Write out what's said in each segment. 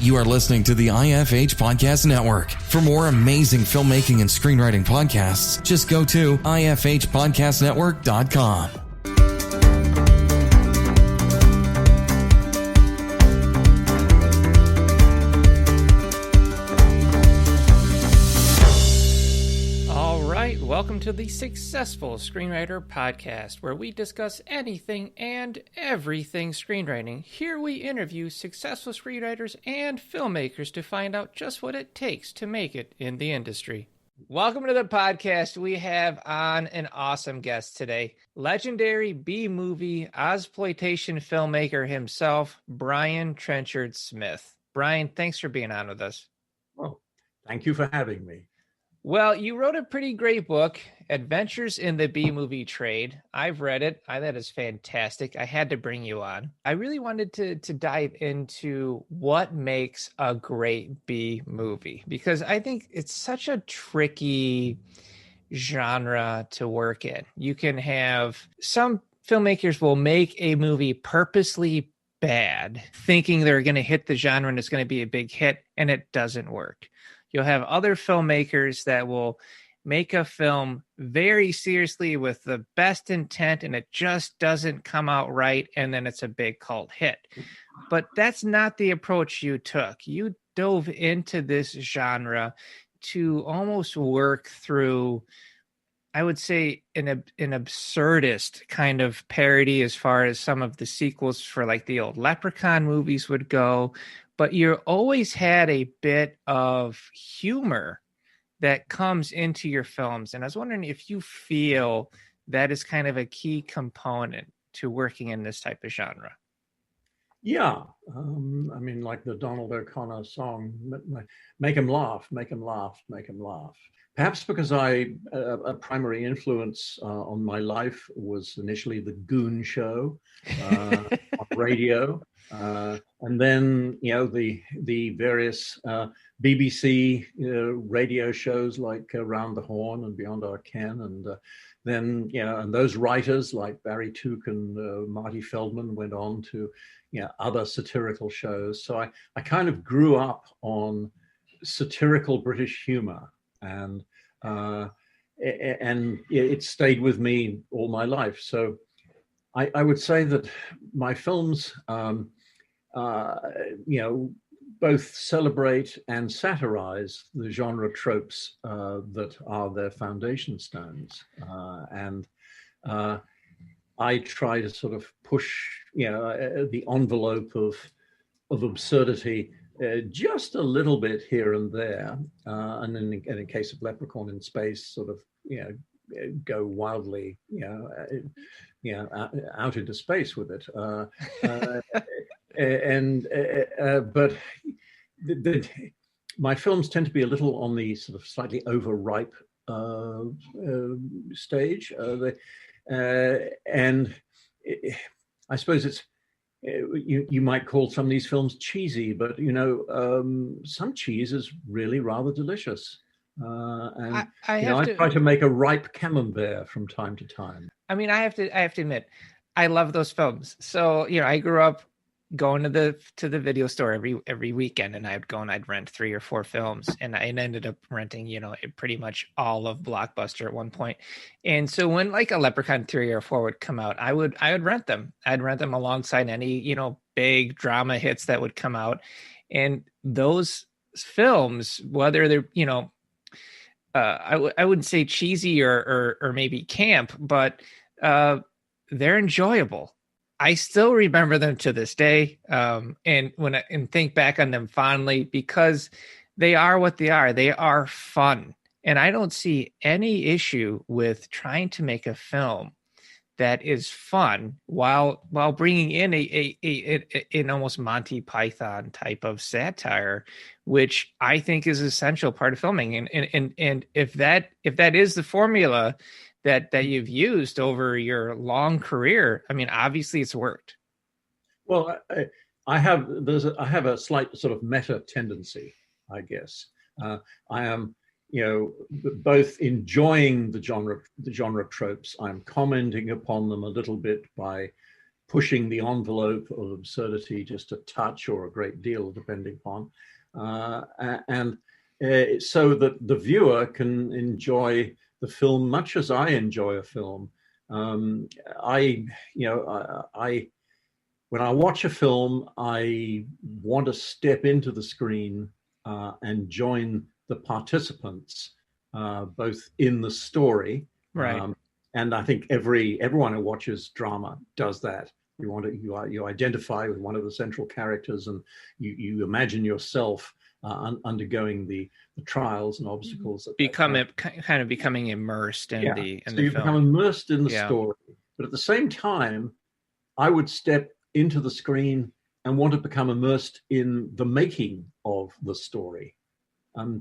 You are listening to the IFH Podcast Network. For more amazing filmmaking and screenwriting podcasts, just go to ifhpodcastnetwork.com. Welcome to the Successful Screenwriter Podcast, where we discuss anything and everything screenwriting. Here we interview successful screenwriters and filmmakers to find out just what it takes to make it in the industry. Welcome to the podcast. We have on an awesome guest today, legendary B Movie Ozploitation filmmaker himself, Brian Trenchard-Smith. Brian, thanks for being on with us. Well, thank you for having me. Well, you wrote a pretty great book, Adventures in the B-Movie Trade. I've read it. I thought it's fantastic. I had to bring you on. I really wanted to dive into what makes a great B-movie, because I think it's such a tricky genre to work in. You can have some filmmakers will make a movie purposely bad, thinking they're going to hit the genre and it's going to be a big hit, and it doesn't work. You'll have other filmmakers that will make a film very seriously with the best intent and it just doesn't come out right, and then it's a big cult hit. But that's not the approach you took. You dove into this genre to almost work through, I would say, an absurdist kind of parody as far as some of the sequels for like the old Leprechaun movies would go. But you always had a bit of humor that comes into your films. And I was wondering if you feel that is kind of a key component to working in this type of genre. Yeah. I mean, like the Donald O'Connor song, make 'em laugh, make 'em laugh, make 'em laugh. Perhaps because a primary influence on my life was initially the Goon Show on radio. And then, the various BBC radio shows like Round the Horn and Beyond Our Ken. And then, and those writers like Barry Took and Marty Feldman went on to, other satirical shows. So I kind of grew up on satirical British humor. And it stayed with me all my life. So I would say that my films, both celebrate and satirize the genre tropes that are their foundation stones. And I try to sort of push, the envelope of absurdity just a little bit here and there, and in the case of Leprechaun in Space, sort of go wildly out into space with it, but my films tend to be a little on the sort of slightly overripe stage, and I suppose it's. You might call some of these films cheesy, but some cheese is really rather delicious. And I try to make a ripe camembert from time to time. I mean, I have to admit, I love those films. So I grew up going to the video store every weekend, and I'd go and I'd rent 3 or 4 films, and I ended up renting pretty much all of Blockbuster at one point. And so when like a Leprechaun 3 or 4 would come out, I would rent them. I'd rent them alongside any big drama hits that would come out. And those films, whether they're I wouldn't say cheesy or maybe camp, but they're enjoyable. I still remember them to this day, and think back on them fondly, because they are what they are. They are fun, and I don't see any issue with trying to make a film that is fun while bringing in an almost Monty Python type of satire, which I think is an essential part of filming. And if that is the formula that you've used over your long career, I mean, obviously it's worked. Well, I have a slight sort of meta tendency, I guess. I am, both enjoying the genre tropes. I'm commenting upon them a little bit by pushing the envelope of absurdity just a touch or a great deal, depending upon, so that the viewer can enjoy the film much as I enjoy a film. I when I watch a film, I want to step into the screen and join the participants, both in the story. Right. And I think everyone who watches drama does that. You identify with one of the central characters, and you imagine yourself undergoing the trials and obstacles. Kind of becoming immersed in the so the you film. become immersed in the story, but at the same time, I would step into the screen and want to become immersed in the making of the story.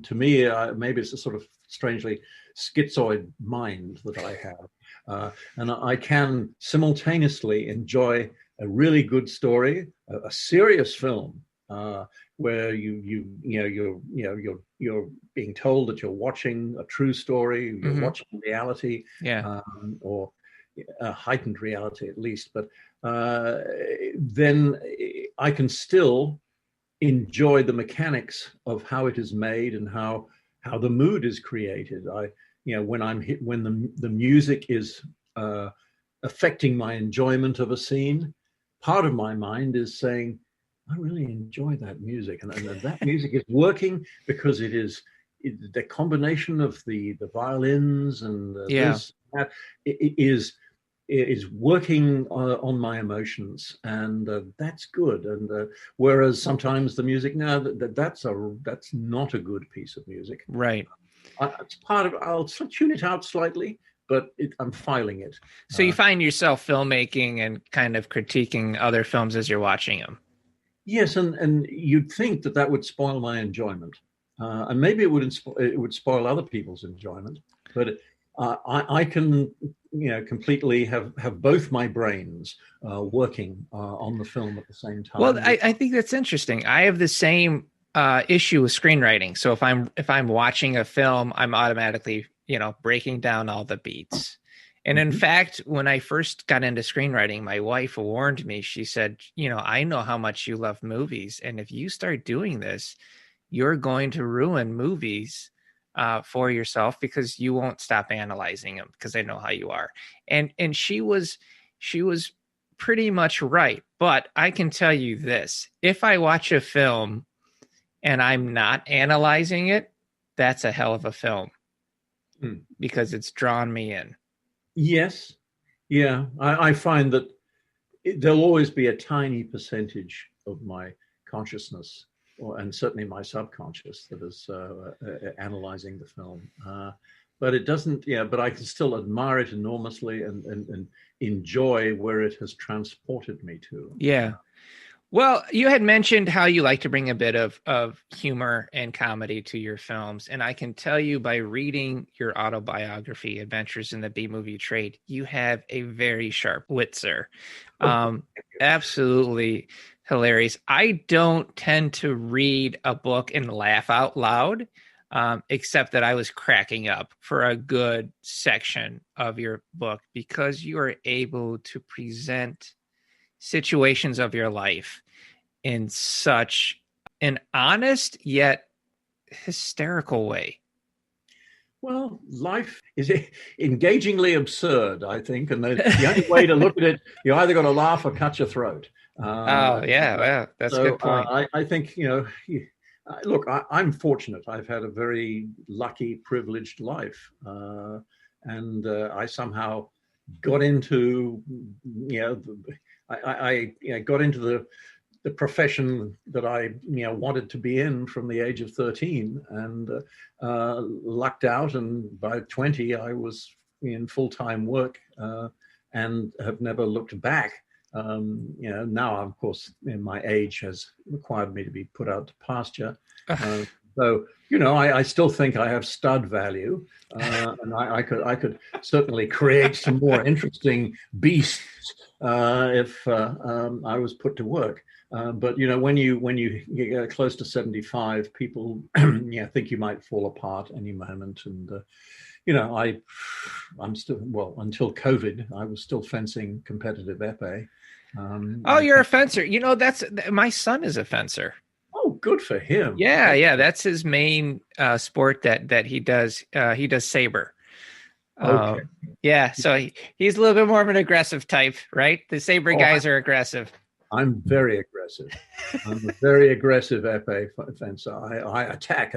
To me, maybe it's a sort of strangely schizoid mind that I have, and I can simultaneously enjoy a really good story, a serious film, where you're being told that you're watching a true story, you're watching reality, or a heightened reality at least, but then I can still enjoy the mechanics of how it is made and how the mood is created. When the music is affecting my enjoyment of a scene, part of my mind is saying, I really enjoy that music, and that music is working because the combination of the violins and this, that, it is working on my emotions, and that's good. And whereas sometimes the music, that's not a good piece of music. Right. It's part of. I'll tune it out slightly, but I'm filing it. So you find yourself filmmaking and kind of critiquing other films as you're watching them. Yes, and you'd think that would spoil my enjoyment, and maybe it would spoil other people's enjoyment, but I can completely have both my brains working on the film at the same time. Well, I think that's interesting. I have the same issue with screenwriting. So if I'm watching a film, I'm automatically breaking down all the beats. And in fact, when I first got into screenwriting, my wife warned me. She said, I know how much you love movies, and if you start doing this, you're going to ruin movies for yourself, because you won't stop analyzing them, because I know how you are. And she was pretty much right. But I can tell you this: if I watch a film and I'm not analyzing it, that's a hell of a film, because it's drawn me in. Yes. Yeah. I find that there'll always be a tiny percentage of my consciousness, and certainly my subconscious, that is analyzing the film. But it doesn't, but I can still admire it enormously and enjoy where it has transported me to. Yeah. Well, you had mentioned how you like to bring a bit of humor and comedy to your films. And I can tell you, by reading your autobiography, Adventures in the B Movie Trade, you have a very sharp wit, sir. Absolutely hilarious. I don't tend to read a book and laugh out loud, except that I was cracking up for a good section of your book, because you are able to present situations of your life in such an honest yet hysterical way. Well, life is engagingly absurd, I think, and the only way to look at it, you either got to laugh or cut your throat. Well, that's a good point. I think, look, I'm fortunate. I've had a very lucky, privileged life, and I somehow got into, I got into the profession that I wanted to be in from the age of 13, and lucked out. And by 20, I was in full-time work and have never looked back. Now, of course, in my age has required me to be put out to pasture. So, I still think I have stud value, and I could certainly create some more interesting beasts if I was put to work. But when you get close to 75, people think you might fall apart any moment. And I'm still, until COVID, I was still fencing competitive epee. You're a fencer. You know, my son is a fencer. Oh, good for him. Yeah. That's his main sport that he does. He does saber. Okay. Yeah. So he's a little bit more of an aggressive type, right? The saber guys are aggressive. I'm very aggressive. I'm a very aggressive épée fencer. I attack,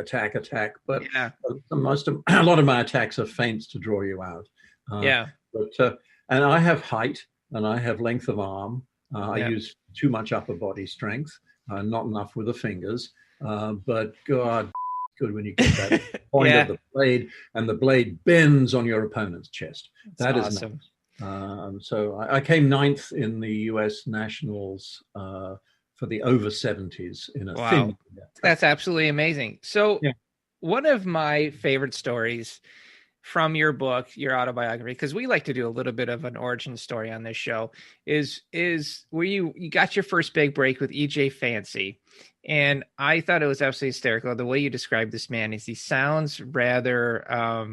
but yeah. a lot of my attacks are feints to draw you out. But and I have height and I have length of arm. I use too much upper body strength, not enough with the fingers. But God, good when you get that point of the blade and the blade bends on your opponent's chest. That is awesome. Nice. So I came 9th in the U.S. Nationals for the over 70s in a thin. That's absolutely amazing. So one of my favorite stories from your book, your autobiography, because we like to do a little bit of an origin story on this show, is where you got your first big break with E.J. Fancy. And I thought it was absolutely hysterical. The way you describe this man is he sounds rather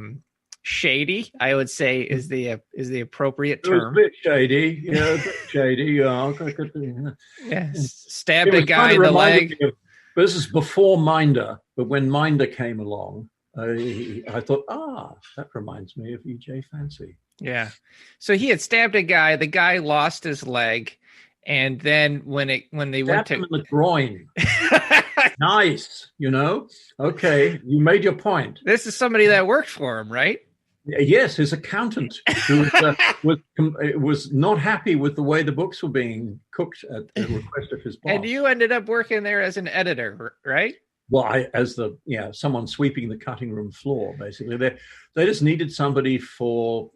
shady, I would say is the appropriate term. A bit shady, yeah, a bit shady. Stabbed a guy in the leg. But this is before Minder, but when Minder came along, I thought, that reminds me of E.J. Fancy. Yeah. So he had stabbed a guy. The guy lost his leg, and then when they went to him in the groin. Nice, Okay, you made your point. This is somebody that worked for him, right? Yes, his accountant who was not happy with the way the books were being cooked at the request of his boss. And you ended up working there as an editor, right? Well, as someone sweeping the cutting room floor, basically. They just needed somebody for,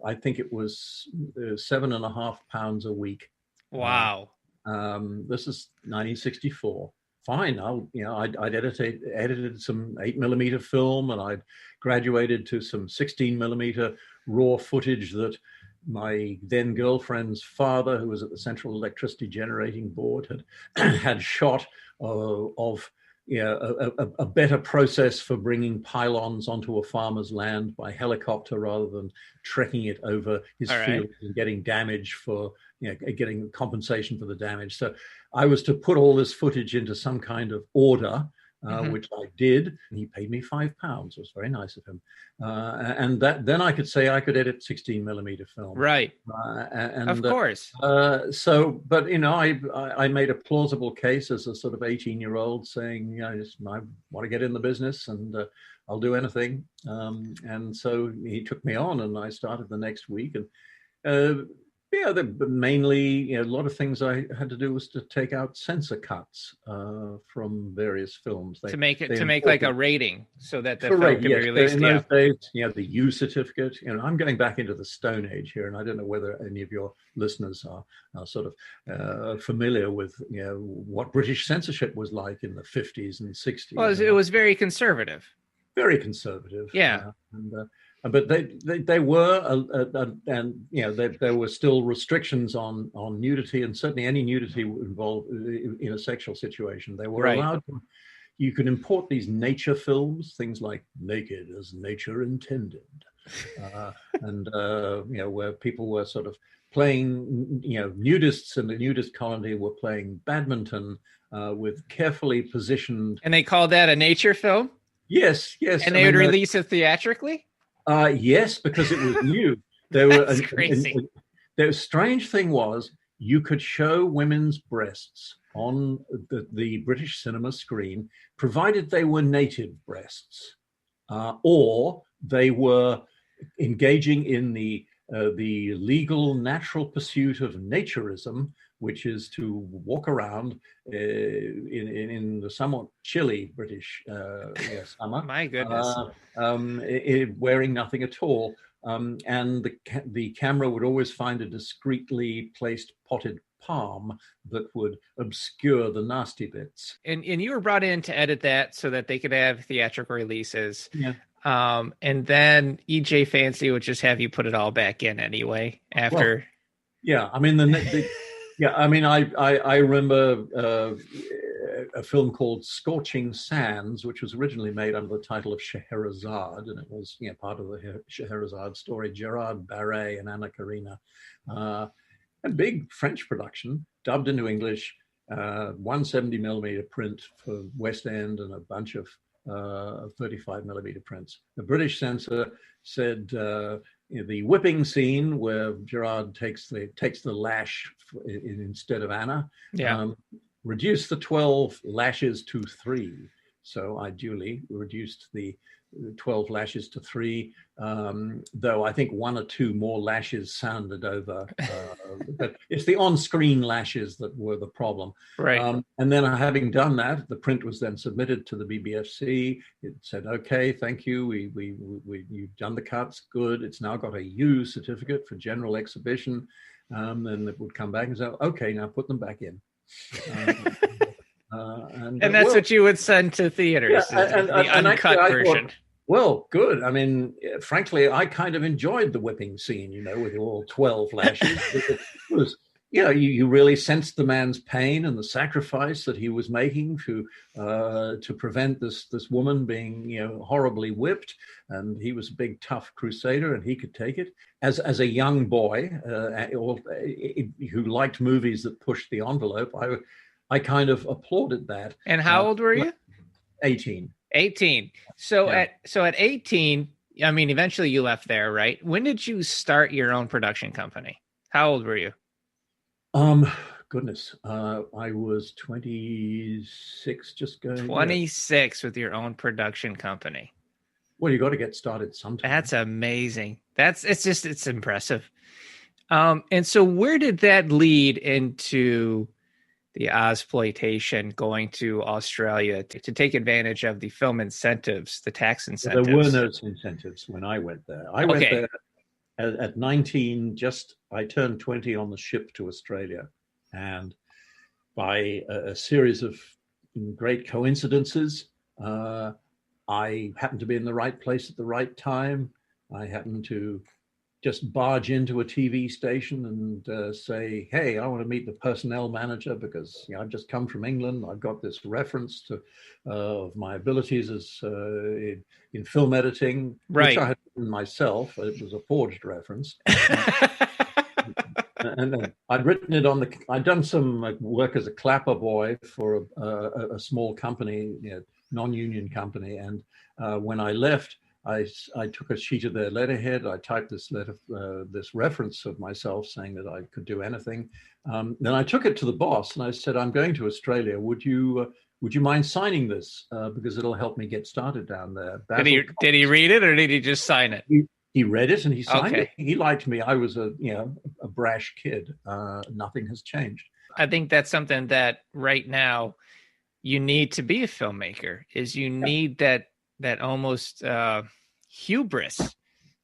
I think it was £7.5 pounds a week. Wow. This is 1964. Fine, I'd edited some 8mm film, and I'd graduated to some 16mm raw footage that my then girlfriend's father, who was at the Central Electricity Generating Board, had shot of a better process for bringing pylons onto a farmer's land by helicopter rather than trekking it over his field and getting damage for, getting compensation for the damage. So I was to put all this footage into some kind of order, which I did. And he paid me £5. It was very nice of him. And then I could say I could edit 16mm film. Right. Of course. But I made a plausible case as a sort of 18-year-old saying, I want to get in the business and I'll do anything. And so he took me on, and I started the next week. And mainly a lot of things I had to do was to take out censor cuts from various films. To make like a rating so that the film can be released. In those days, the U certificate. I'm going back into the Stone Age here, and I don't know whether any of your listeners are sort of familiar with what British censorship was like in the 50s and 60s. Well, it was very conservative. Very conservative. Yeah. But they were, there were still restrictions on nudity, and certainly any nudity involved in a sexual situation. They were allowed to. You could import these nature films, things like "Naked as Nature Intended," where people were sort of playing, nudists in the nudist colony were playing badminton with carefully positioned. And they called that a nature film? Yes. And they would release it theatrically? Yes, because it was new. That's crazy. The strange thing was you could show women's breasts on the British cinema screen, provided they were native breasts, or they were engaging in the legal natural pursuit of naturism, which is to walk around in the somewhat chilly British summer. My goodness. Wearing nothing at all. And the camera would always find a discreetly placed potted palm that would obscure the nasty bits. And you were brought in to edit that so that they could have theatrical releases. Yeah. And then E.J. Fancy would just have you put it all back in anyway after. Well, yeah, I mean I remember a film called Scorching Sands, which was originally made under the title of Scheherazade, and it was part of the Scheherazade story. Gerard Barret and Anna Karina. a big French production, dubbed into English, 170 millimeter print for West End and a bunch of 35 millimeter prints. The British censor said the whipping scene where Gerard takes the lash instead of Anna, reduced the 12 lashes to 3. So I duly reduced the 12 lashes to 3, though I think 1 or 2 more lashes sounded over. But it's the on-screen lashes that were the problem. Right. And then having done that, the print was then submitted to the BBFC. It said, okay, thank you. You've done the cuts, good. It's now got a U certificate for general exhibition. And it would come back and say, okay, now put them back in. And that's what you would send to theaters, the uncut version. Thought, well, good. I mean, frankly, I kind of enjoyed the whipping scene, with all 12 lashes. It was, you really sensed the man's pain and the sacrifice that he was making to prevent this woman being, horribly whipped. And he was a big, tough crusader, and he could take it. As a young boy who liked movies that pushed the envelope, I kind of applauded that. And how old were you? 18. 18. So at 18, I mean, eventually you left there, right? When did you start your own production company? How old were you? Goodness. I was 26, just going 26 with your own production company. Well, you got to get started sometime. That's amazing. It's impressive. And so where did that lead into the Ozploitation, going to Australia to take advantage of the film incentives, the tax incentives? There were no incentives when I went there. I went there at 19, I turned 20 on the ship to Australia. And by a series of great coincidences, I happened to be in the right place at the right time. I happened to just barge into a TV station and say, hey, I want to meet the personnel manager because I've just come from England. I've got this reference of my abilities as in film editing, which I had written myself. It was a forged reference. And I'd written it I'd done some work as a clapper boy for a small company, non-union company. And when I left, I took a sheet of their letterhead. I typed this reference of myself saying that I could do anything. Then I took it to the boss and I said, I'm going to Australia. Would you mind signing this? Because it'll help me get started down there. Did he read it or did he just sign it? He read it and he signed it. He liked me. I was a brash kid. Nothing has changed. I think that's something that right now you need to be a filmmaker is you need that almost hubris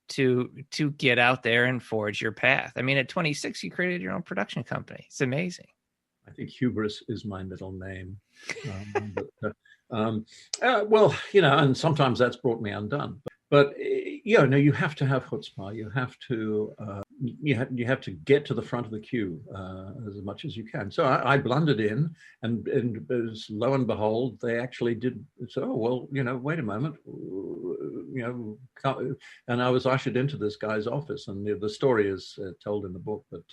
to get out there and forge your path. I mean, at 26, you created your own production company. It's amazing. I think hubris is my middle name. Well, and sometimes that's brought me undone. But you have to have chutzpah. You have to you have to get to the front of the queue as much as you can. So I blundered in, and as lo and behold, they actually did. So, oh, well, wait a moment, and I was ushered into this guy's office, and the story is told in the book. But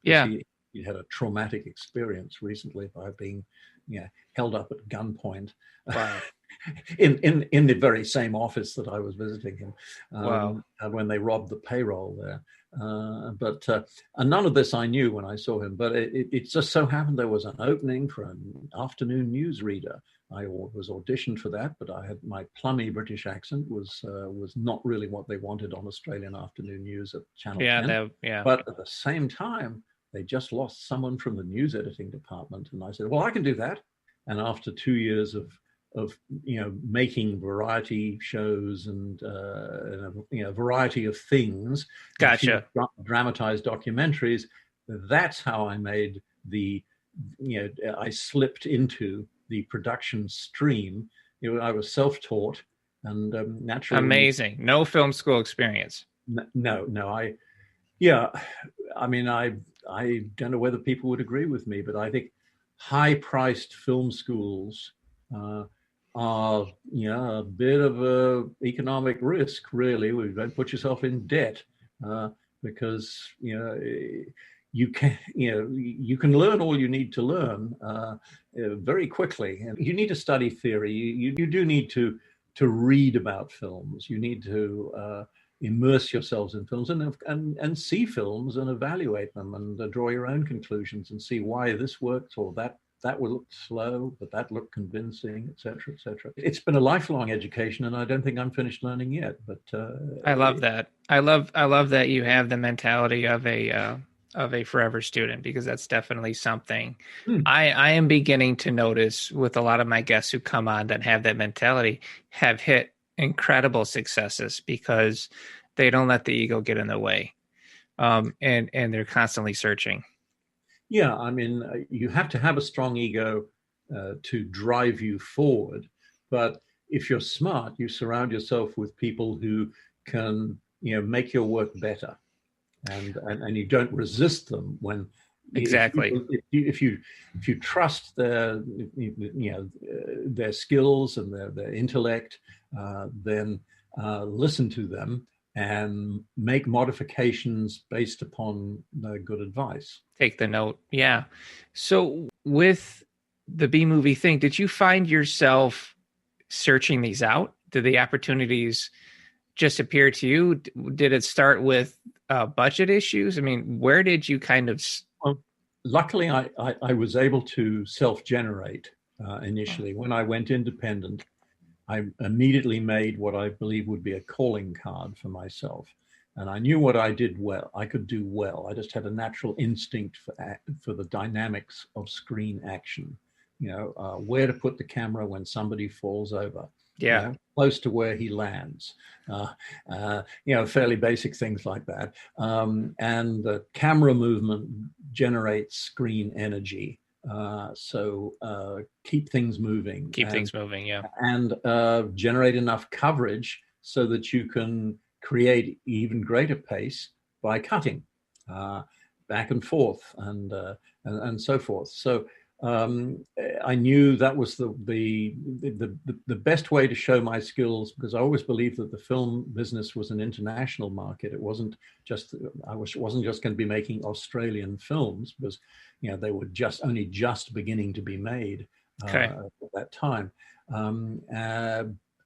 he had a traumatic experience recently by being held up at gunpoint. Wow. in the very same office that I was visiting him when they robbed the payroll there. But none of this I knew when I saw him, but it just so happened there was an opening for an afternoon newsreader. I was auditioned for that, but I had my plummy British accent was not really what they wanted on Australian afternoon news at Channel 10. But at the same time, they just lost someone from the news editing department. And I said, well, I can do that. And after 2 years of making variety shows and a variety of things, gotcha, dramatized documentaries, that's how I made I slipped into the production stream. I was self-taught and naturally amazing. No film school experience. No. I mean, I don't know whether people would agree with me, but I think high-priced film schools are a bit of a economic risk, really. Don't put yourself in debt because you can learn all you need to learn very quickly. And you need to study theory. You do need to read about films. You need to immerse yourselves in films and see films and evaluate them and draw your own conclusions and see why this worked or that will look slow, but that looked convincing, et cetera, et cetera. It's been a lifelong education, and I don't think I'm finished learning yet. But I love that. I love that you have the mentality of a forever student, because that's definitely something I am beginning to notice with a lot of my guests who come on that have that mentality have hit incredible successes because they don't let the ego get in the way, and they're constantly searching. Yeah, I mean, you have to have a strong ego to drive you forward. But if you're smart, you surround yourself with people who can, make your work better, and you don't resist them when. Exactly. If you trust their skills and their intellect, then listen to them and make modifications based upon the good advice. Take the note. Yeah. So with the B movie thing, did you find yourself searching these out? Did the opportunities just appear to you? Did it start with budget issues? I mean, where did you kind of... Well, luckily, I was able to self-generate initially. When I went independent, I immediately made what I believe would be a calling card for myself. And I knew what I could do well. I just had a natural instinct for the dynamics of screen action. Where to put the camera when somebody falls over. Yeah. Close to where he lands. Fairly basic things like that. And the camera movement generates screen energy. So keep things moving. Yeah. And generate enough coverage so that you can create even greater pace by cutting back and forth and so forth. So I knew that was the best way to show my skills, because I always believed that the film business was an international market. It wasn't just I wasn't just going to be making Australian films, because they were only just beginning to be made at that time.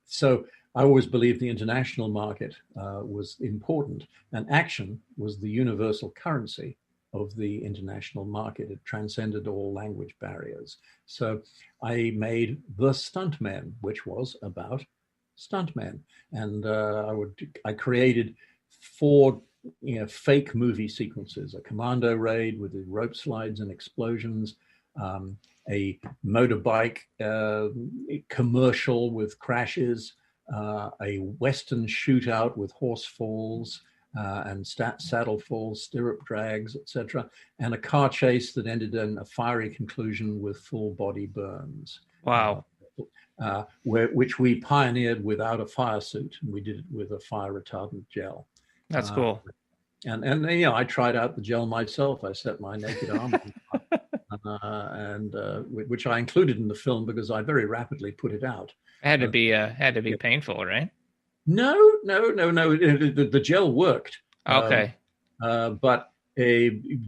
So I always believed the international market was important, and action was the universal currency of the international market. It transcended all language barriers. So I made The Stuntmen, which was about stuntmen, and I created 4 fake movie sequences: a commando raid with the rope slides and explosions, a motorbike commercial with crashes, a Western shootout with horse falls and saddle falls, stirrup drags, etc., and a car chase that ended in a fiery conclusion with full body burns. Wow. Which we pioneered without a fire suit, and we did it with a fire retardant gel. That's cool. And I tried out the gel myself. I set my naked arm on which I included in the film because I very rapidly put it out. It had to be painful, right? No. The gel worked. Okay. But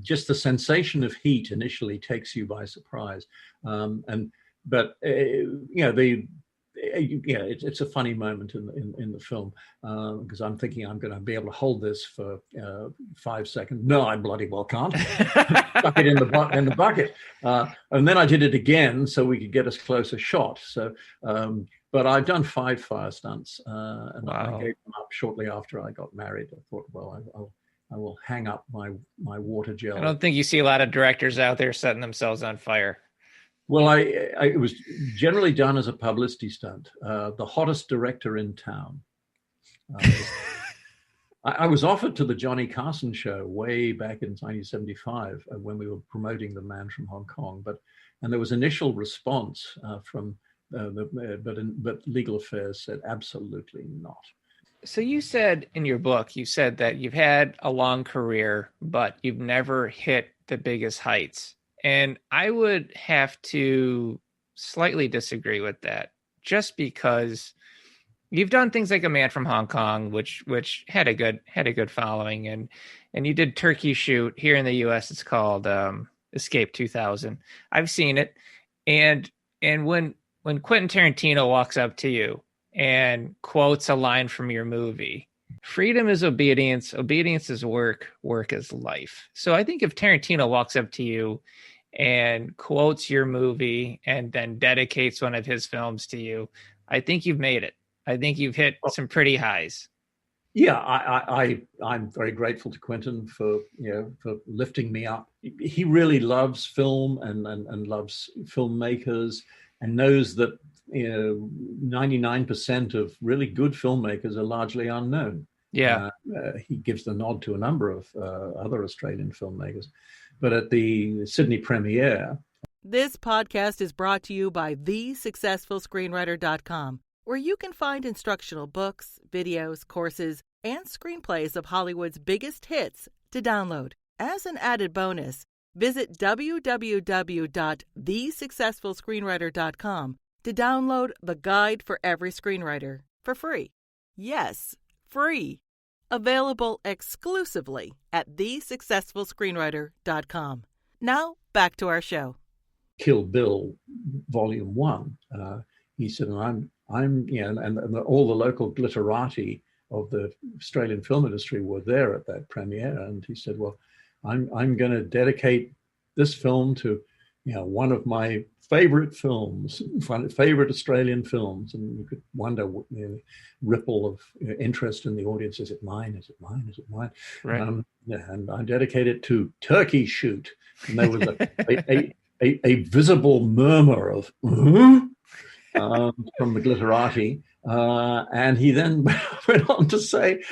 just the sensation of heat initially takes you by surprise. It's a funny moment in the film because I'm thinking I'm going to be able to hold this for 5 seconds. No, I bloody well can't. Stuck it in the bucket, and then I did it again so we could get a closer shot. So, but I've done 5 fire stunts, and wow. I gave them up shortly after I got married. I thought, well, I will hang up my water gel. I don't think you see a lot of directors out there setting themselves on fire. Well, it was generally done as a publicity stunt. The hottest director in town. I was offered to the Johnny Carson show way back in 1975 when we were promoting The Man from Hong Kong, and there was initial response but legal affairs said absolutely not. So you said in your book, you said that you've had a long career, but you've never hit the biggest heights. And I would have to slightly disagree with that, just because You've done things like A Man from Hong Kong, which had a good following, and you did Turkey Shoot here in the U.S. It's called Escape 2000. I've seen it, and when Quentin Tarantino walks up to you and quotes a line from your movie, freedom is obedience, obedience is work, work is life. So I think if Tarantino walks up to you and quotes your movie and then dedicates one of his films to you, I think you've made it. I think you've hit some pretty highs. Yeah, I'm very grateful to Quentin for lifting me up. He really loves film and loves filmmakers, and knows that 99% of really good filmmakers are largely unknown. Yeah. He gives the nod to a number of other Australian filmmakers, but at the Sydney premiere. This podcast is brought to you by thesuccessfulscreenwriter.com, where you can find instructional books, videos, courses, and screenplays of Hollywood's biggest hits to download. As an added bonus, visit www.thesuccessfulscreenwriter.com to download The Guide for Every Screenwriter for free. Yes, free. Available exclusively at thesuccessfulscreenwriter.com. Now, back to our show. Kill Bill Volume 1. He said, and all the local glitterati of the Australian film industry were there at that premiere. And he said, well, I'm going to dedicate this film to, one of my favorite films, favorite Australian films. And you could wonder ripple of interest in the audience. Is it mine? Is it mine? Is it mine? Right. And I dedicate it to Turkey Shoot. And there was a visible murmur of, from the glitterati. And he then went on to say,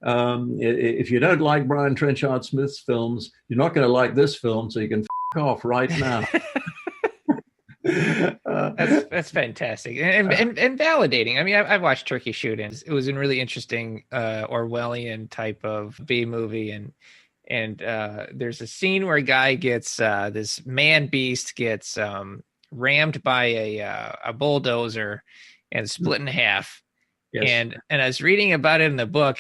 if you don't like Brian Trenchard-Smith's films, you're not going to like this film, so you can off right now. That's fantastic and validating. I mean, I've watched Turkey Shoot, and it was a really interesting Orwellian type of B movie, and there's a scene where a guy gets this man beast gets rammed by a bulldozer and split in half. Yes. And I was reading about it in the book,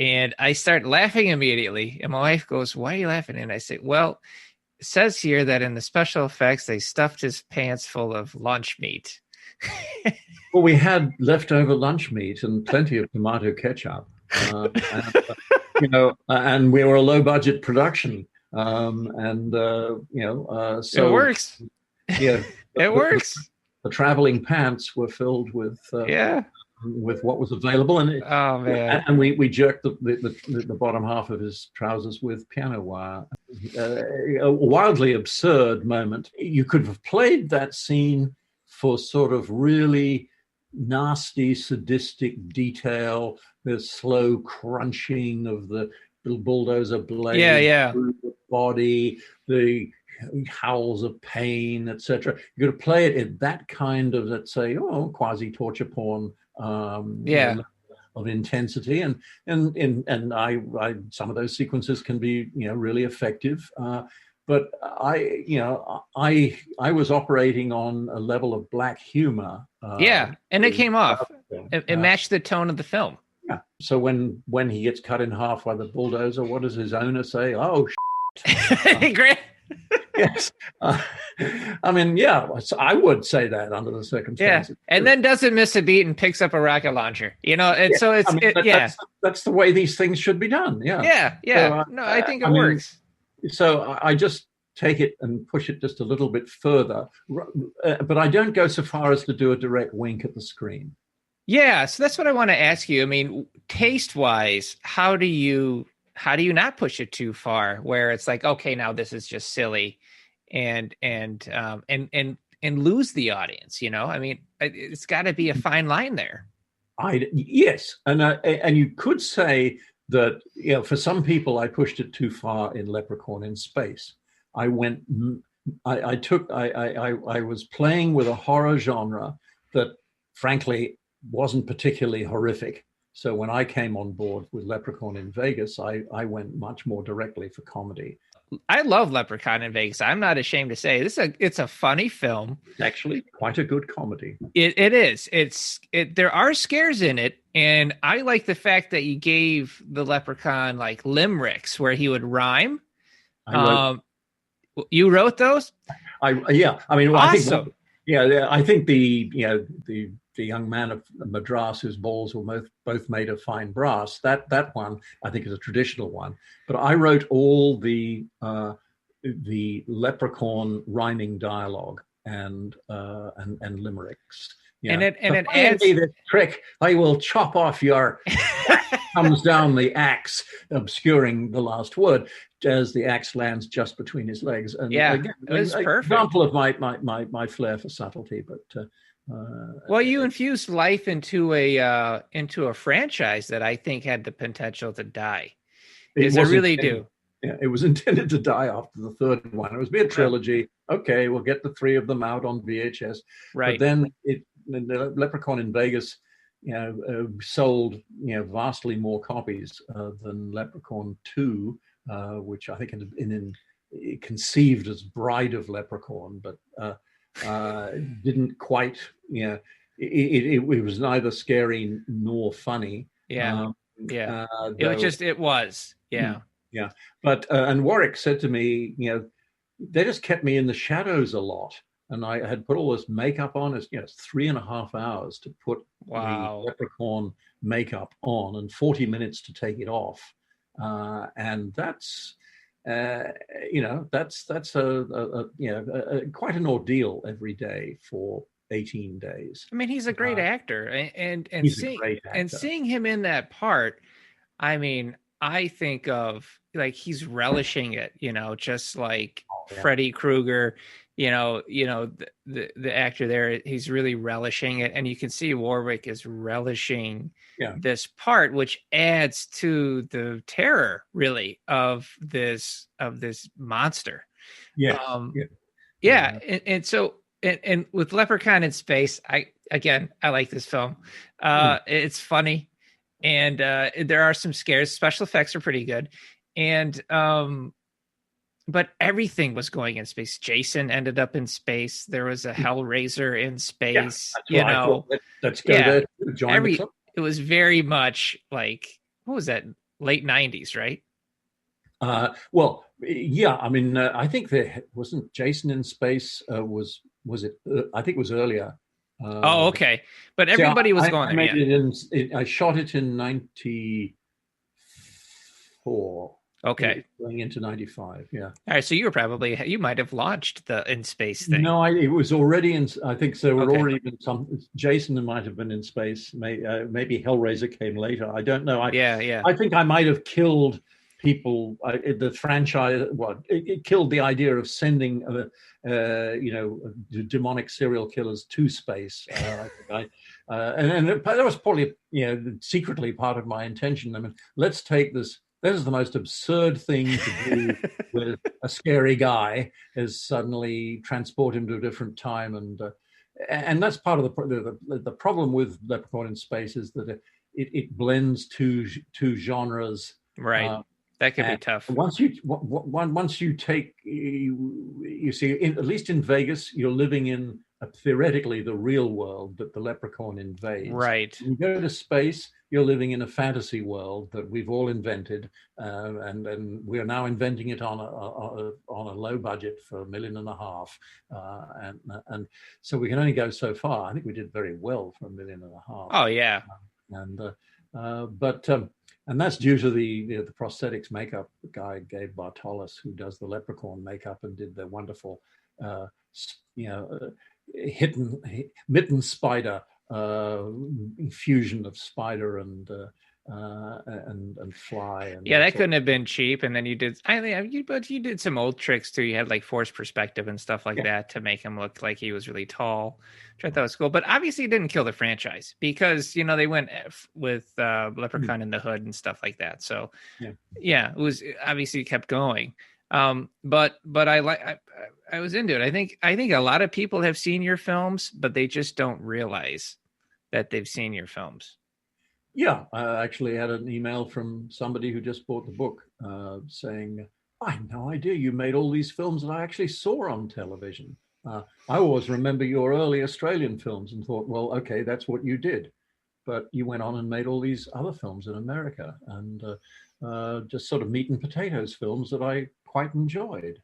and I start laughing immediately. And my wife goes, "Why are you laughing?" And I say, "Well, it says here that in the special effects, they stuffed his pants full of lunch meat." Well, we had leftover lunch meat and plenty of tomato ketchup, and we were a low budget production. So it works. Yeah, it works. The traveling pants were filled with with what was available, and and we jerked the bottom half of his trousers with piano wire. A wildly absurd moment. You could have played that scene for sort of really nasty, sadistic detail. The slow crunching of the bulldozer blade through the body, the howls of pain, etc. You could play it in that kind of, let's say, quasi torture porn of intensity, and I some of those sequences can be really effective. But I was operating on a level of black humor. And it came off. It matched the tone of the film. Yeah. So when he gets cut in half by the bulldozer, what does his owner say? Oh, Grant. Yes. I mean, I would say that under the circumstances. Yeah. And then doesn't miss a beat and picks up a rocket launcher. That's the way these things should be done. Yeah. Yeah. So, I think it works. So I just take it and push it just a little bit further, but I don't go so far as to do a direct wink at the screen. Yeah. So that's what I want to ask you. I mean, taste-wise, how do you not push it too far where it's like, okay, now this is just silly and lose the audience, I mean, it's got to be a fine line there. Yes. And you could say that, for some people, I pushed it too far in Leprechaun in Space. I was playing with a horror genre that frankly wasn't particularly horrific. So when I came on board with Leprechaun in Vegas, I went much more directly for comedy. I love Leprechaun in Vegas. I'm not ashamed to say it's a funny film. It's actually quite a good comedy. It is. There are scares in it, and I like the fact that you gave the Leprechaun like limericks where he would rhyme. You wrote those? Yeah. I mean, awesome. I think the young man of Madras whose balls were both made of fine brass. That one I think is a traditional one. But I wrote all the Leprechaun rhyming dialogue and limericks. Yeah. And it adds the trick. I will chop off your. Comes down the axe, obscuring the last word as the axe lands just between his legs. And again, it was perfect. Example of my flair for subtlety, but. Well, you infused life into a franchise that I think had the potential to die. I really do. Yeah, it was intended to die after the third one. It was be a trilogy. Okay, we'll get the three of them out on VHS. Right. But then the Leprechaun in Vegas, sold vastly more copies than Leprechaun 2, which I think it conceived as Bride of Leprechaun, but didn't quite. It was neither scary nor funny. Yeah. It was. Yeah. Yeah. But and Warwick said to me, they just kept me in the shadows a lot. And I had put all this makeup on. It's 3.5 hours to put the Leprechaun makeup on and 40 minutes to take it off. And that's quite an ordeal every day for 18 days. I mean, he's a great actor, and seeing him in that part, I mean, I think of like he's relishing it, just like Freddy Krueger. The actor there, he's really relishing it, and you can see Warwick is relishing this part, which adds to the terror really of this monster. And so with Leprechaun in Space, I like this film. It's funny, and there are some scares. Special effects are pretty good, and but everything was going in space. Jason ended up in space. There was a Hellraiser in space. Let's go there. It was very much like, what was that? Late 90s, right? I mean, I think there wasn't Jason in space. Was it? I think it was earlier. Okay. But everybody was going there. I shot it in 94. Okay. Going into 95, yeah. All right, so you might have launched the in space thing. No, it was already in. I think so. We're already in some. Jason might have been in space. Maybe Hellraiser came later. I don't know. I think I might have killed people. The franchise. It killed the idea of sending, demonic serial killers to space. And that was probably secretly part of my intention. I mean, let's take this. This is the most absurd thing to do with a scary guy, is suddenly transport him to a different time, and that's part of the problem with Leprechaun in Space is that it blends two genres. Right, that could be tough. Once you take, you see, at least in Vegas, you're living in theoretically the real world that the Leprechaun invades. Right. When you go to space, you're living in a fantasy world that we've all invented, and we are now inventing it on a low budget for $1.5 million, and so we can only go so far. I think we did very well for $1.5 million. Oh yeah, and that's due to the prosthetics makeup guy Gabe Bartolos, who does the Leprechaun makeup and did the wonderful mitten spider fusion of spider and fly. And that couldn't have been cheap. And then you did, but you did some old tricks too. You had like forced perspective and stuff like that to make him look like he was really tall, which I thought was cool. But obviously, it didn't kill the franchise because they went with Leprechaun in the Hood and stuff like that. So it was obviously kept going. But I was into it. I think a lot of people have seen your films, but they just don't realize that they've seen your films. Yeah, I actually had an email from somebody who just bought the book saying, I had no idea you made all these films that I actually saw on television. I always remember your early Australian films and thought, well, okay, that's what you did. But you went on and made all these other films in America, and just sort of meat and potatoes films that I quite enjoyed.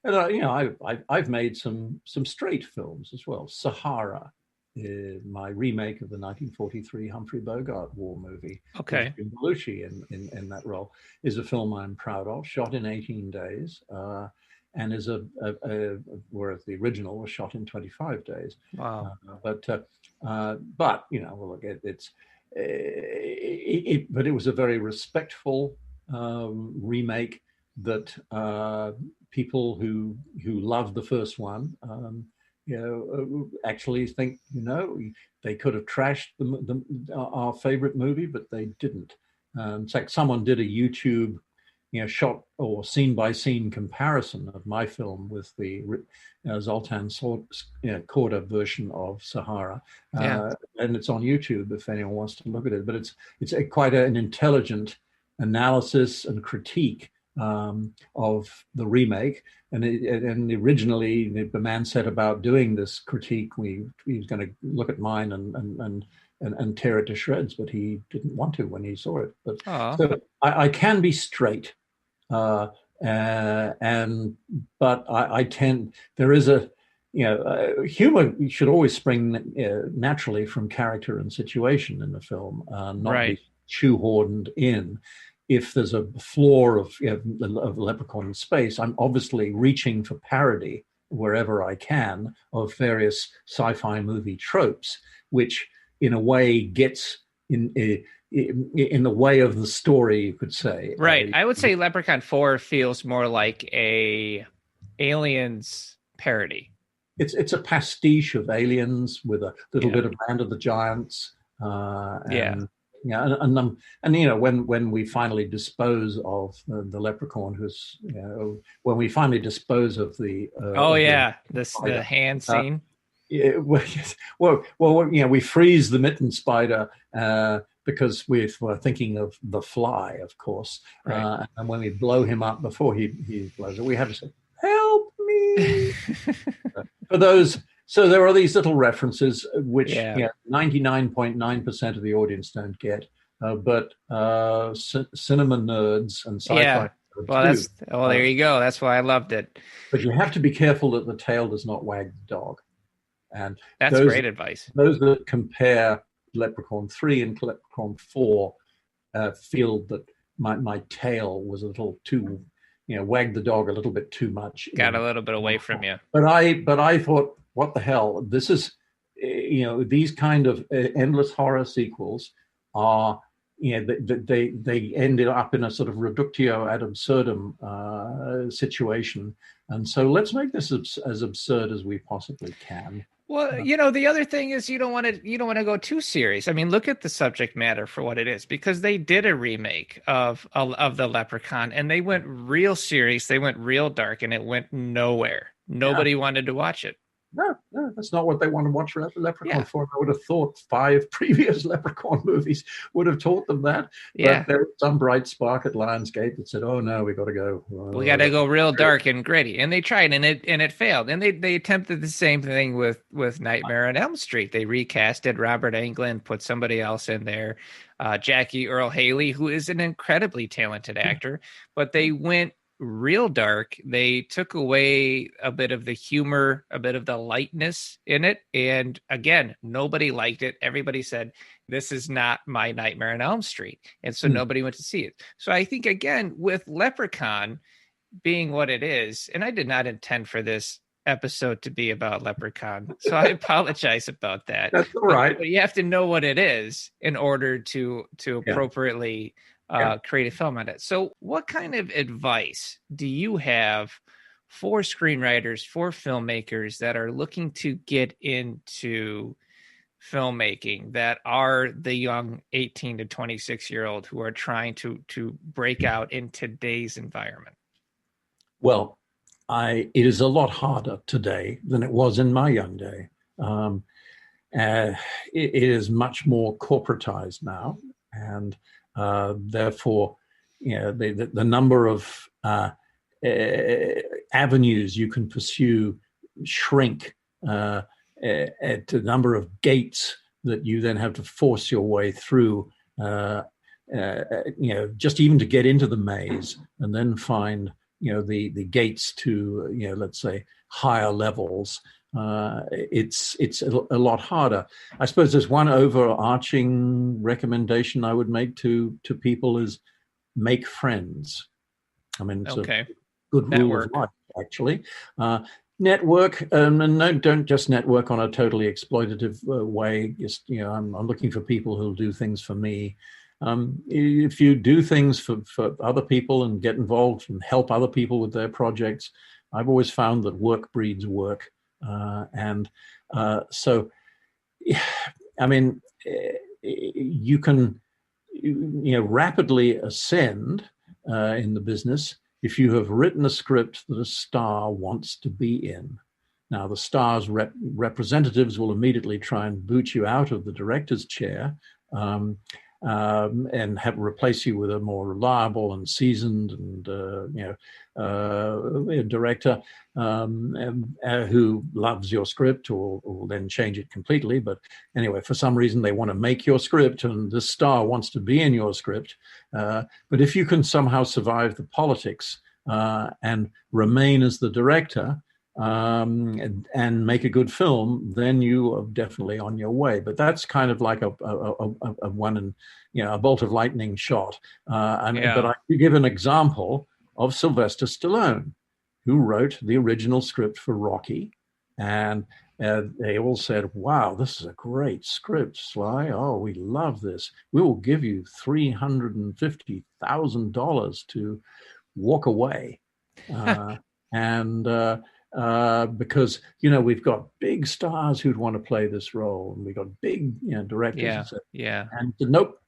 I've made some straight films as well. Sahara, my remake of the 1943 Humphrey Bogart war movie. Okay. With Belushi in that role, is a film I'm proud of. Shot in 18 days. And is whereas the original was shot in 25 days. Wow. But look, but it was a very respectful remake that people who loved the first one, actually think, they could have trashed our favorite movie, but they didn't. It's like someone did a YouTube shot or scene by scene comparison of my film with the Zoltan Korda version of Sahara, and it's on YouTube if anyone wants to look at it. But it's quite an intelligent analysis and critique of the remake. And originally, the man said about doing this critique, he was going to look at mine and tear it to shreds, but he didn't want to when he saw it. But so I can be straight. But I tend, there is humor should always spring naturally from character and situation in the film, not be shoehorned in. If there's a flaw of Leprechaun in space, I'm obviously reaching for parody wherever I can of various sci-fi movie tropes, which in a way gets in the way of the story, you could say. Right. I would say Leprechaun 4 feels more like a Aliens parody. It's a pastiche of Aliens with a little bit of Land of the Giants. And when we finally dispose of the Leprechaun, when we finally dispose of the the hand scene. We freeze the mitten spider because we're thinking of the Fly, of course. Right. And when we blow him up before he blows it, we have to say, "Help me!" For those. So there are these little references which 99.9% of the audience don't get, but cinema nerds and sci-fi. Well, there you go. That's why I loved it. But you have to be careful that the tail does not wag the dog. And that's great advice. Those that compare Leprechaun 3 and Leprechaun 4 feel that my tail was a little too, wagged the dog a little bit too much. Got a little bit away from you. But I thought, what the hell? This is, these kind of endless horror sequels are, they ended up in a sort of reductio ad absurdum situation. And so let's make this as absurd as we possibly can. Well, the other thing is you don't want to go too serious. I mean, look at the subject matter for what it is, because they did a remake of the Leprechaun and they went real serious. They went real dark and it went nowhere. Nobody wanted to watch it. No, that's not what they want to watch Leprechaun for. I would have thought 5 previous Leprechaun movies would have taught them that. Yeah. But there was some bright spark at Lionsgate that said, "Oh no, we got to go. We got to go real dark and gritty." And they tried, and it failed. And they attempted the same thing with Nightmare on Elm Street. They recasted Robert Englund, put somebody else in there, Jackie Earle Haley, who is an incredibly talented actor, but they went real dark. They took away a bit of the humor, a bit of the lightness in it. And again, nobody liked it. Everybody said, this is not my Nightmare on Elm Street. And so nobody went to see it. So I think, again, with Leprechaun being what it is, and I did not intend for this episode to be about Leprechaun, so I apologize about that. That's all right. But you have to know what it is in order to appropriately create a film on it. So what kind of advice do you have for screenwriters, for filmmakers that are looking to get into filmmaking, that are the young 18 to 26-year-old who are trying to break out in today's environment? Well, it is a lot harder today than it was in my young day. It is much more corporatized now, and therefore, the number of avenues you can pursue shrink at the number of gates that you then have to force your way through, just even to get into the maze, and then find, the gates to, let's say, higher levels. It's a lot harder. I suppose there's one overarching recommendation I would make to people is make friends. I mean, it's a good rule of life, actually. Network, and no, don't just network on a totally exploitative way. Just, I'm looking for people who'll do things for me. If you do things for other people and get involved and help other people with their projects, I've always found that work breeds work. So, I mean, you can, rapidly ascend in the business if you have written a script that a star wants to be in. Now, the star's representatives will immediately try and boot you out of the director's chair, and replace you with a more reliable and seasoned and director who loves your script, or will then change it completely. But anyway, for some reason they want to make your script, and the star wants to be in your script. But if you can somehow survive the politics and remain as the director, and make a good film, then you are definitely on your way. But that's kind of like a one and a bolt of lightning shot. But I give an example of Sylvester Stallone, who wrote the original script for Rocky, and they all said, "Wow, this is a great script, Sly. Oh, we love this. We will give you $350,000 to walk away." Because we've got big stars who'd want to play this role, and we've got big directors. And nope.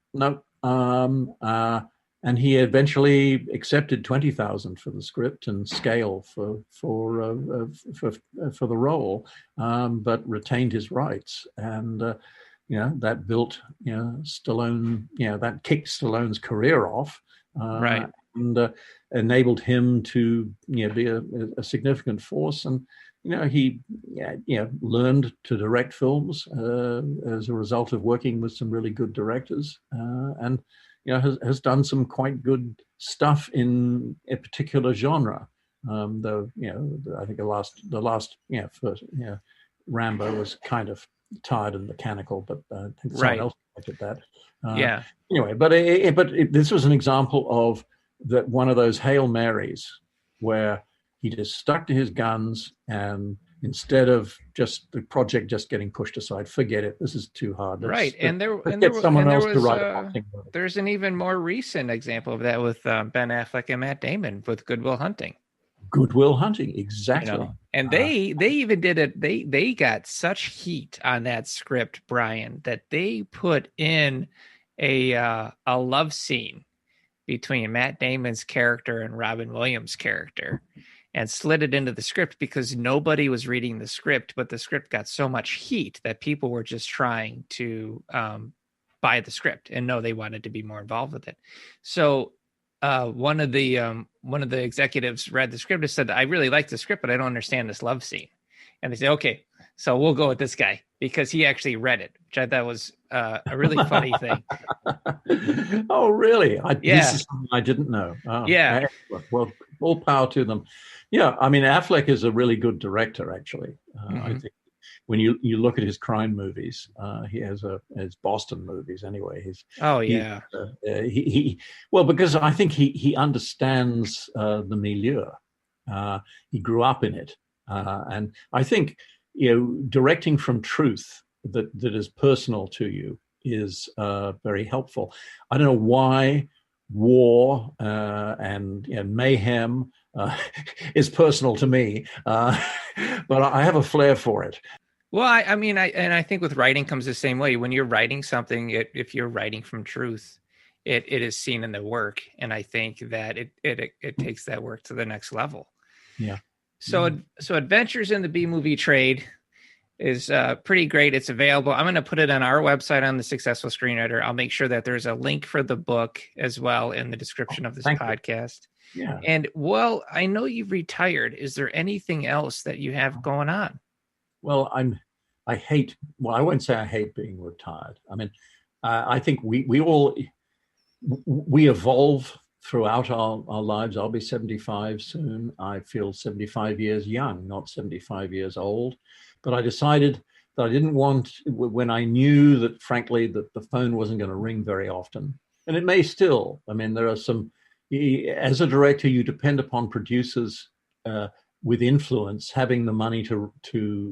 And he eventually accepted $20,000 for the script and scale for the role, but retained his rights. And that built Stallone. That kicked Stallone's career off. Right. And enabled him to be a significant force, and he learned to direct films as a result of working with some really good directors, and has done some quite good stuff in a particular genre. Though I think the last first Rambo was kind of tired and mechanical, but I think someone else looked at that. Anyway, but this was an example of that, one of those Hail Marys where he just stuck to his guns, and instead of just the project just getting pushed aside, forget it, this is too hard. There's an even more recent example of that with Ben Affleck and Matt Damon with Good Will Hunting. Good Will Hunting, exactly. And they even did it. They got such heat on that script, Brian, that they put in a love scene between Matt Damon's character and Robin Williams' character, and slid it into the script because nobody was reading the script, but the script got so much heat that people were just trying to buy the script, and no, they wanted to be more involved with it. So one of the executives read the script and said, "I really like the script, but I don't understand this love scene." And they say, "Okay, so we'll go with this guy because he actually read it," which I thought was a really funny thing. Oh, really? This is something I didn't know. Oh, yeah. Excellent. Well, all power to them. Yeah, I mean, Affleck is a really good director, actually. I think when you look at his crime movies, he has his Boston movies anyway. Because I think he understands the milieu. He grew up in it, and I think directing from truth that is personal to you is very helpful. I don't know why war and mayhem is personal to me, but I have a flair for it. Well, I think with writing comes the same way. When you're writing something, if you're writing from truth, it is seen in the work, and I think that it takes that work to the next level. Yeah. So Adventures in the B Movie Trade. is pretty great. It's available. I'm going to put it on our website on The Successful Screenwriter. I'll make sure that there's a link for the book as well in the description of this podcast. Yeah. And well, I know you've retired. Is there anything else that you have going on? Well, I won't say I hate being retired. I mean, I think we all evolve throughout our lives. I'll be 75 soon. I feel 75 years young, not 75 years old. But I decided that I didn't want, when I knew that, frankly, that the phone wasn't going to ring very often, and it may still. I mean, there are some, as a director, you depend upon producers with influence having the money to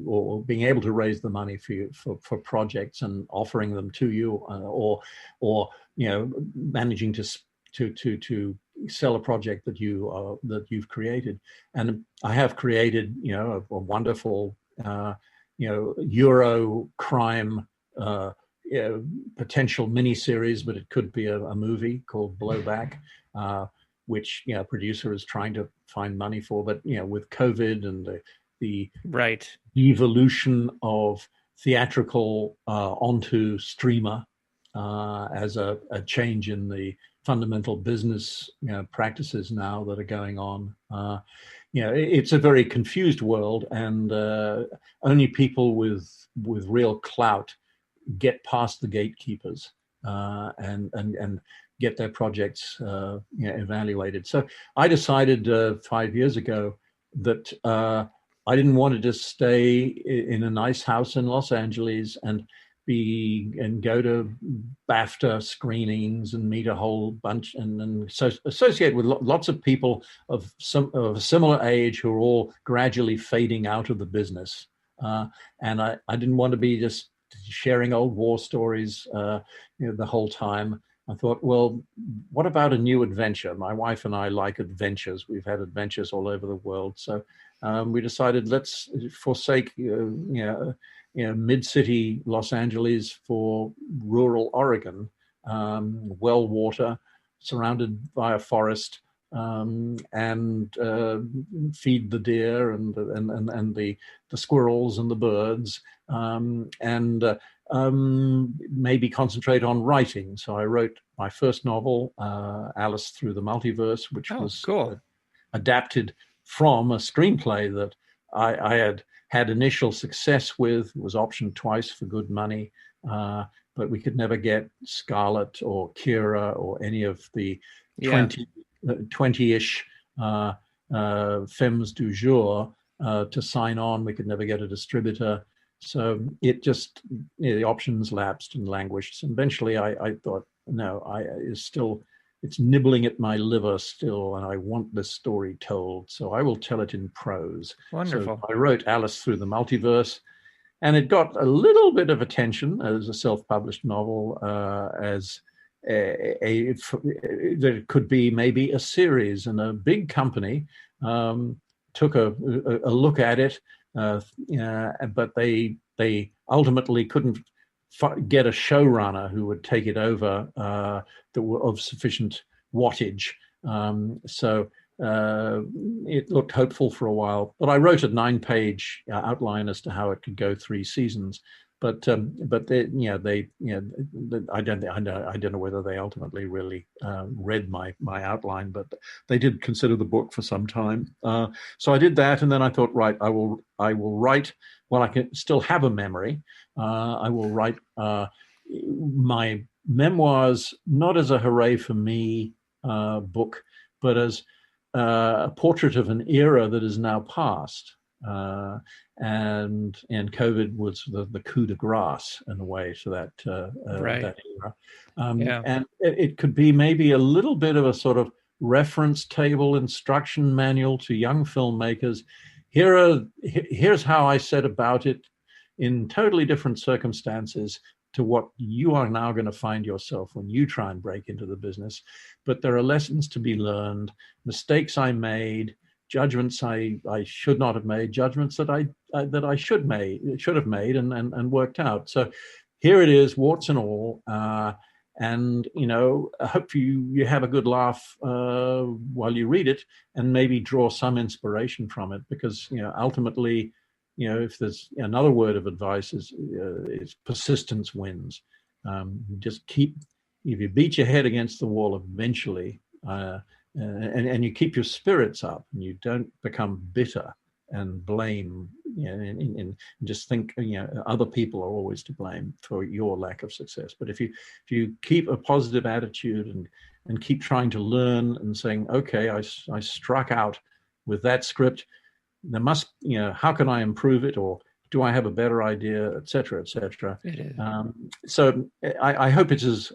or being able to raise the money for you for projects and offering them to you, or managing to sell a project that you've created. And I have created a wonderful Euro crime potential miniseries, but it could be a movie called Blowback, which producer is trying to find money for. But with COVID and the right evolution of theatrical onto streamer as a change in the fundamental business practices now that are going on. It's a very confused world, and only people with real clout get past the gatekeepers and get their projects evaluated. So I decided 5 years ago that I didn't want to just stay in a nice house in Los Angeles and go to BAFTA screenings and meet a whole bunch and so associate with lots of people of a similar age who are all gradually fading out of the business. And I didn't want to be just sharing old war stories the whole time. I thought, well, what about a new adventure? My wife and I like adventures. We've had adventures all over the world. So we decided, let's forsake mid-city Los Angeles for rural Oregon, well water, surrounded by a forest, and feed the deer and the squirrels and the birds, and maybe concentrate on writing. So I wrote my first novel, Alice Through the Multiverse, which was cool. Adapted from a screenplay that I had initial success with, was optioned twice for good money, but we could never get Scarlett or Kira or any of the 20-ish femmes du jour to sign on. We could never get a distributor. So it just, the options lapsed and languished. And eventually I thought, no, it's nibbling at my liver still, and I want this story told. So I will tell it in prose. Wonderful. So I wrote Alice Through the Multiverse, and it got a little bit of attention as a self-published novel, that it could be maybe a series. And a big company took a look at it, but they ultimately couldn't get a showrunner who would take it over that were of sufficient wattage. So it looked hopeful for a while. But I wrote a 9-page outline as to how it could go 3 seasons. But they I don't know whether they ultimately really read my outline, but they did consider the book for some time. So I did that, and then I thought, right, I will write. While I can still have a memory, I will write my memoirs not as a hooray for me book, but as a portrait of an era that is now past. And COVID was the coup de grace in a way to that that era. And it could be maybe a little bit of a sort of reference table, instruction manual to young filmmakers. Here's how I said about it in totally different circumstances to what you are now going to find yourself when you try and break into the business. But there are lessons to be learned, mistakes I made, judgments I should not have made, judgments that I should have made and worked out. So here it is, warts and all. And I hope you have a good laugh while you read it, and maybe draw some inspiration from it, because ultimately if there's another word of advice is persistence wins. Just keep, if you beat your head against the wall eventually, and you keep your spirits up, and you don't become bitter and blame, and just think, other people are always to blame for your lack of success. But if you keep a positive attitude and keep trying to learn and saying, okay, I struck out with that script, there must, how can I improve it, or do I have a better idea, et cetera, et cetera. It is. So I hope it's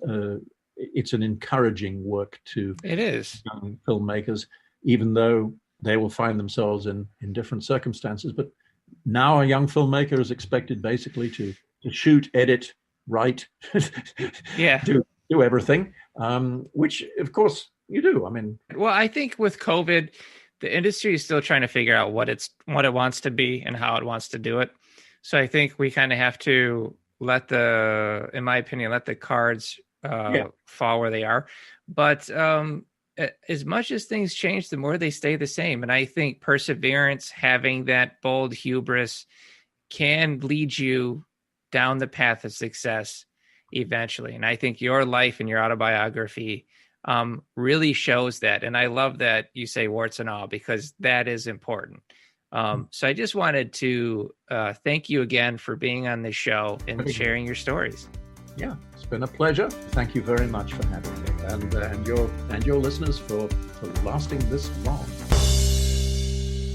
an encouraging work to It is. young filmmakers, even though they will find themselves in different circumstances. But now a young filmmaker is expected basically to shoot, edit, write, do everything, which of course you do. I mean, well, I think with COVID, the industry is still trying to figure out what it wants to be and how it wants to do it. So I think we kind of have to in my opinion, let the cards fall where they are. But as much as things change, the more they stay the same. And I think perseverance, having that bold hubris, can lead you down the path of success eventually. And I think your life and your autobiography really shows that. And I love that you say warts and all, because that is important. So I just wanted to thank you again for being on this show and sharing your stories. Yeah, it's been a pleasure. Thank you very much for having me, and your listeners for lasting this long.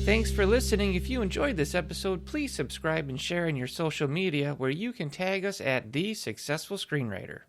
Thanks for listening. If you enjoyed this episode, please subscribe and share in your social media, where you can tag us at The Successful Screenwriter.